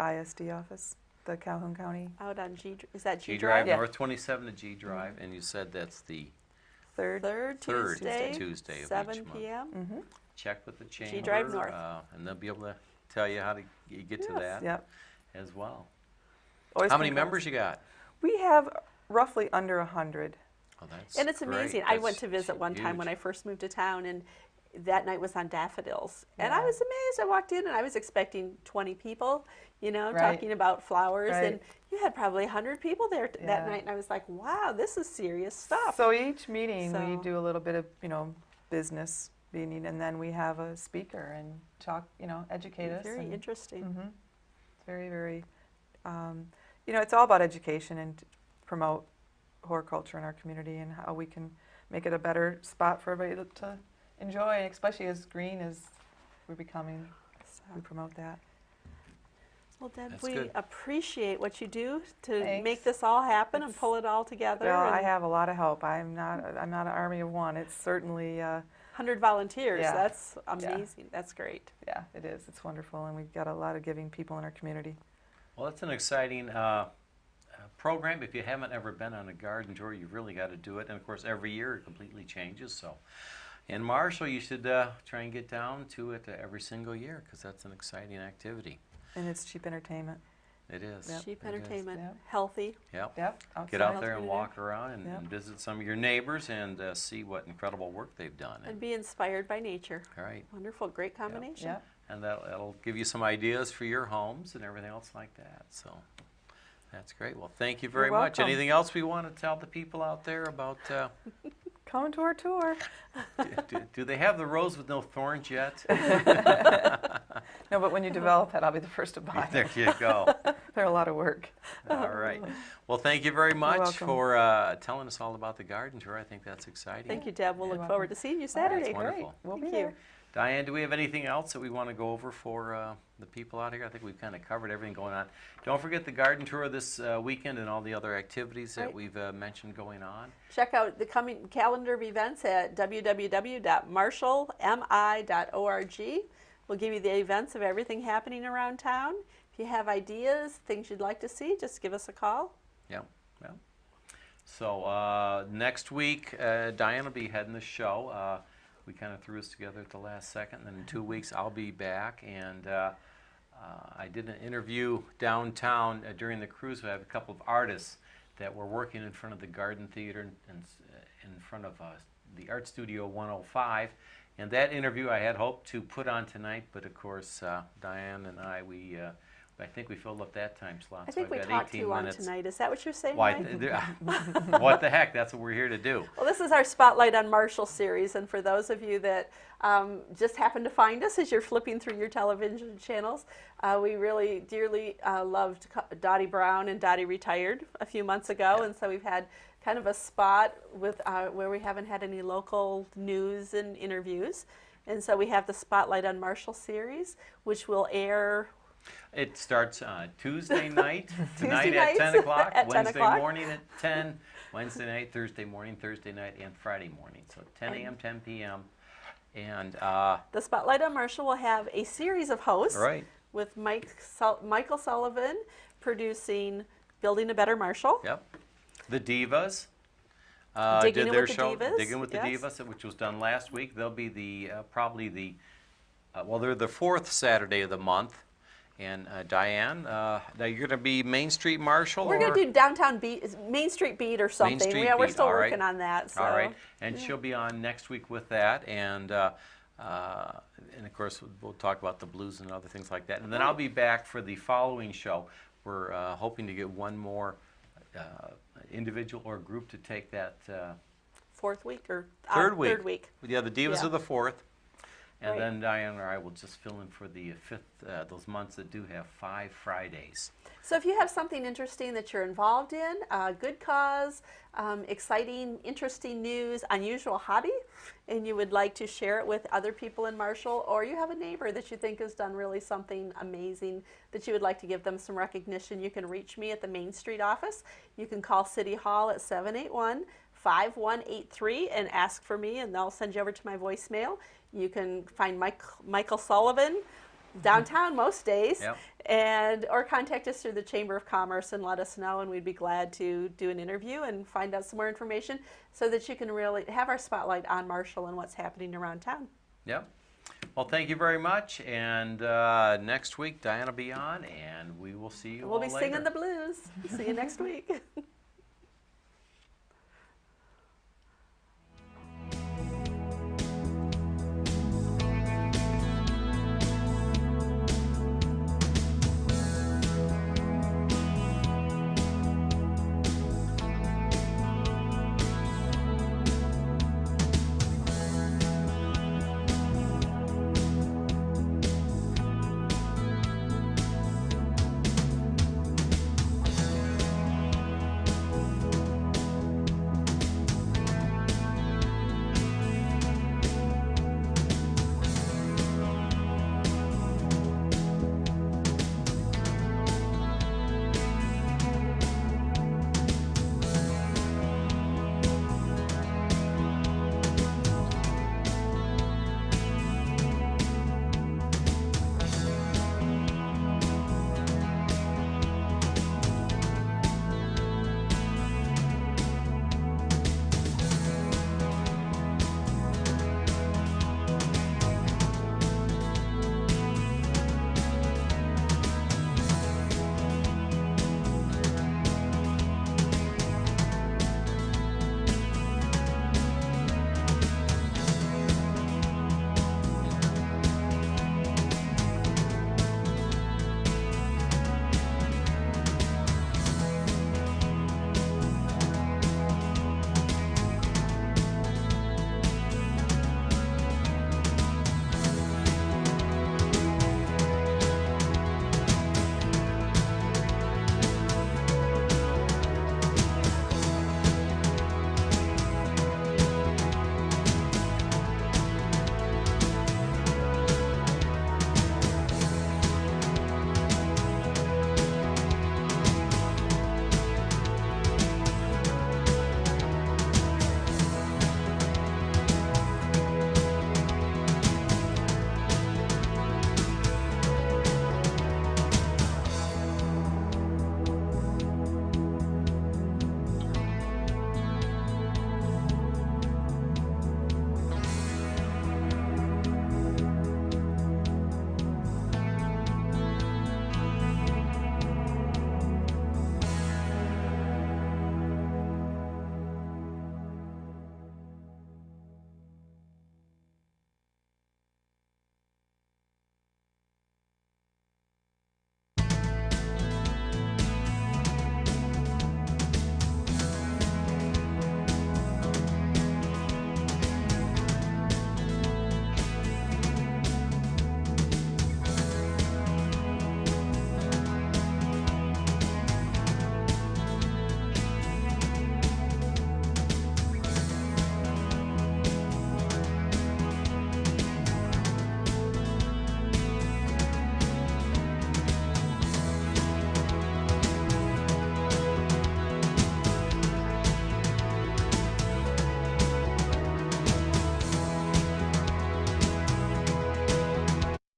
ISD office, the Calhoun County. Out on G, is that G G Drive? Drive, Yeah. North 27 to G Drive, and you said that's the Third. Third third Tuesday, Tuesday of each 7 month. p.m. Mm-hmm. Check with the chamber. G Drive North. And they'll be able to tell you how to get to that Yep. as well. Always How many can call members us. you got? We have roughly under 100. Oh, that's And it's great. amazing. I That's went to visit one time huge. when I first moved to town, and that night was on daffodils. And I Yeah. was amazed. I walked in, and I was expecting 20 people, Right. talking about flowers. Right. And you had probably 100 people there that Yeah. night. And I was like, wow, this is serious stuff. So each meeting we So- do a little bit of, business meeting, and then we have a speaker and talk, educate us. Very and, interesting. Mhm. It's very, very, it's all about education and to promote horticulture in our community and how we can make it a better spot for everybody to enjoy, and especially as green as we're becoming. So, We promote that. well, Deb, That's we good. appreciate what you do to Thanks. make this all happen and It's- pull it all together. Well, I and have a lot of help. I'm not an army of one. It's certainly, 100 volunteers. Yeah. That's amazing. That's great. yeah, it is. It's wonderful, and we've got a lot of giving people in our community. Well, that's an exciting program. If you haven't ever been on a garden tour, you've really got to do it. And of course, every year it completely changes. So, in Marshall, you should try and get down to it every single year because that's an exciting activity. And it's cheap entertainment. It is. Yep. Cheap It is. entertainment, Yep. healthy. Yep. Yep. Get out there and walk around and, Yep. and visit some of your neighbors and see what incredible work they've done. And be inspired by nature. All right. Wonderful, great combination. Yep. And that'll give you some ideas for your homes and everything else like that. So that's great. Well, thank you very You're much. welcome. Anything else we want to tell the people out there about? Come to our tour. Do they have the rose with no thorns yet? No, but when you develop it, I'll be the first to buy There it. you go. They're a lot of work. All right. Well, thank you very much welcome. for telling us all about the garden tour. I think that's exciting. Thank you, Deb. We'll You're look welcome. forward to seeing you That's Saturday. wonderful. We'll be Thank there. you. Diane, do we have anything else that we want to go over for the people out here? I think we've kind of covered everything going on. Don't forget the garden tour this weekend and all the other activities that Right. we've mentioned going on. Check out the coming calendar of events at www.marshallmi.org. We'll give you the events of everything happening around town. If you have ideas, things you'd like to see, just give us a call. Yeah. So next week, Diane will be heading the show. We kind of threw this together at the last second, and then in 2 weeks I'll be back. And I did an interview downtown during the cruise. We have a couple of artists that were working in front of the Garden Theater and in front of the Art Studio 105. And that interview I had hoped to put on tonight, but of course Diane and I think we filled up that time slot. I think so we I've got talked 18 too long minutes. tonight. Is that what you're saying, Why, Mike? what the heck? That's what we're here to do. Well, this is our Spotlight on Marshall series, and for those of you that just happen to find us as you're flipping through your television channels, we really dearly loved Dottie Brown, and Dottie retired a few months ago, and so we've had kind of a spot with where we haven't had any local news and interviews, and so we have the Spotlight on Marshall series, which will air. It starts Tuesday night, tonight Tuesday at 10 nights o'clock, at 10 Wednesday o'clock. morning at 10, Wednesday night, Thursday morning, Thursday night, and Friday morning. So 10 a.m., 10 p.m. And, The Spotlight on Marshall will have a series of hosts right, with Michael Sullivan producing Building a Better Marshall. yep. The Divas Digging did in their with the show, Divas, Digging with the yes. Divas, which was done last week. They'll be the, probably the, well, they're the fourth Saturday of the month. And Diane, now you're going to be Main Street Marshall? We're going to do downtown beat, Main Street Beat or something. Street Yeah, we're Beat, still all right. working on that. So. All right, and she'll be on next week with that, and of course we'll talk about the blues and other things like that. And then I'll be back for the following show. We're hoping to get one more individual or group to take that Fourth week or third week. Third week. Yeah, the Divas Yeah. are the fourth. And Right. then Diane or I will just fill in for the fifth, those months that do have 5 Fridays. So if you have something interesting that you're involved in, good cause, exciting, interesting news, unusual hobby, and you would like to share it with other people in Marshall, or you have a neighbor that you think has done really something amazing that you would like to give them some recognition, you can reach me at the Main Street office. You can call City Hall at 781-5183 and ask for me, and they'll send you over to my voicemail. You can find Michael Sullivan downtown most days. Yep. And or contact us through the Chamber of Commerce and let us know, and we'd be glad to do an interview and find out some more information so that you can really have our spotlight on Marshall and what's happening around town. Yep. Well, thank you very much. And next week, Diane will be on, and we will see you We'll all be later. singing the blues. See you next week.